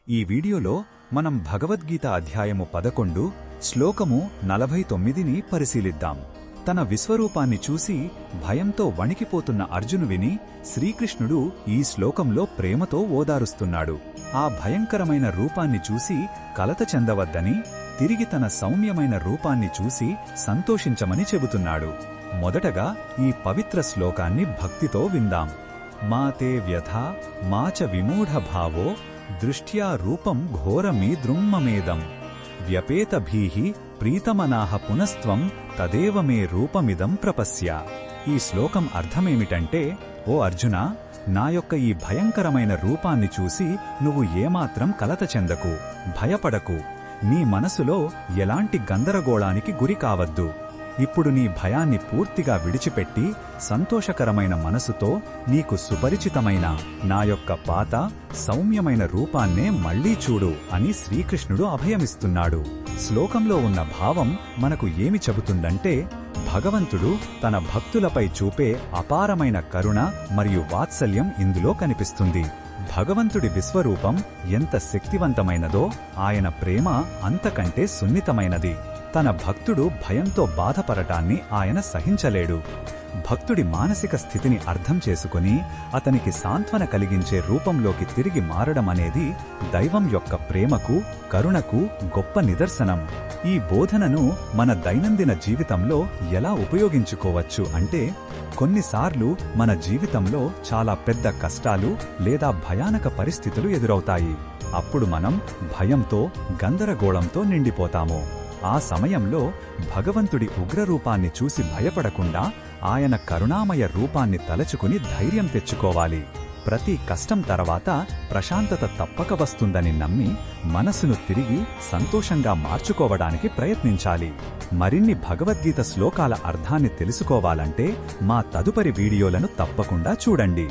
ఈ వీడియోలో మనం భగవద్గీత అధ్యాయము 11 శ్లోకము 49ని పరిశీలిద్దాం. తన విశ్వరూపాన్ని చూసి భయంతో వణికిపోతున్న అర్జునుడిని శ్రీకృష్ణుడు ఈ శ్లోకంలో ప్రేమతో ఓదారుస్తున్నాడు. ఆ భయంకరమైన రూపాన్ని చూసి కలత చెందవద్దని, తిరిగి తన సౌమ్యమైన రూపాన్ని చూసి సంతోషించమని చెబుతున్నాడు. మొదటగా ఈ పవిత్ర శ్లోకాన్ని భక్తితో విందాం. మాతే వ్యథా మాచ విమూఢభావో దృష్ట్యా రూపం ఘోరమీదృంమమేదం వ్యపేతభీః ప్రీతమనాః పునస్త్వం తదేవ మే రూపమిదం ప్రపశ్య. ఈ శ్లోకం అర్థమేమిటంటే, ఓ అర్జునా, నా యొక్క ఈ భయంకరమైన రూపాన్ని చూసి నువ్వు ఏమాత్రం కలత చెందకు, భయపడకు, నీ మనసులో ఎలాంటి గందరగోళానికి గురి కావద్దు. ఇప్పుడు నీ భయాన్ని పూర్తిగా విడిచిపెట్టి సంతోషకరమైన మనసుతో నీకు సుపరిచితమైన నా యొక్క పాత సౌమ్యమైన రూపాన్నే మళ్లీ చూడు అని శ్రీకృష్ణుడు అభయమిస్తున్నాడు. శ్లోకంలో ఉన్న భావం మనకు ఏమి చెబుతుందంటే, భగవంతుడు తన భక్తులపై చూపే అపారమైన కరుణ మరియు వాత్సల్యం ఇందులో కనిపిస్తుంది. భగవంతుడి విశ్వరూపం ఎంత శక్తివంతమైనదో ఆయన ప్రేమ అంతకంటే సున్నితమైనది. తన భక్తుడు భయంతో బాధపడటాన్ని ఆయన సహించలేడు. భక్తుడి మానసిక స్థితిని అర్థం చేసుకుని అతనికి సాంత్వన కలిగించే రూపంలోకి తిరిగి మారడమనేది దైవం యొక్క ప్రేమకు, కరుణకు గొప్ప నిదర్శనం. ఈ బోధనను మన దైనందిన జీవితంలో ఎలా ఉపయోగించుకోవచ్చు అంటే, కొన్నిసార్లు మన జీవితంలో చాలా పెద్ద కష్టాలు లేదా భయానక పరిస్థితులు ఎదురవుతాయి. అప్పుడు మనం భయంతో, గందరగోళంతో నిండిపోతాము. ఆ సమయంలో భగవంతుడి ఉగ్రరూపాన్ని చూసి భయపడకుండా ఆయన కరుణామయ రూపాన్ని తలచుకుని ధైర్యం తెచ్చుకోవాలి. ప్రతి కష్టం తర్వాత ప్రశాంతత తప్పక వస్తుందని నమ్మి మనసును తిరిగి సంతోషంగా మార్చుకోవడానికి ప్రయత్నించాలి. మరిన్ని భగవద్గీత శ్లోకాల అర్థాన్ని తెలుసుకోవాలంటే మా తదుపరి వీడియోలను తప్పకుండా చూడండి.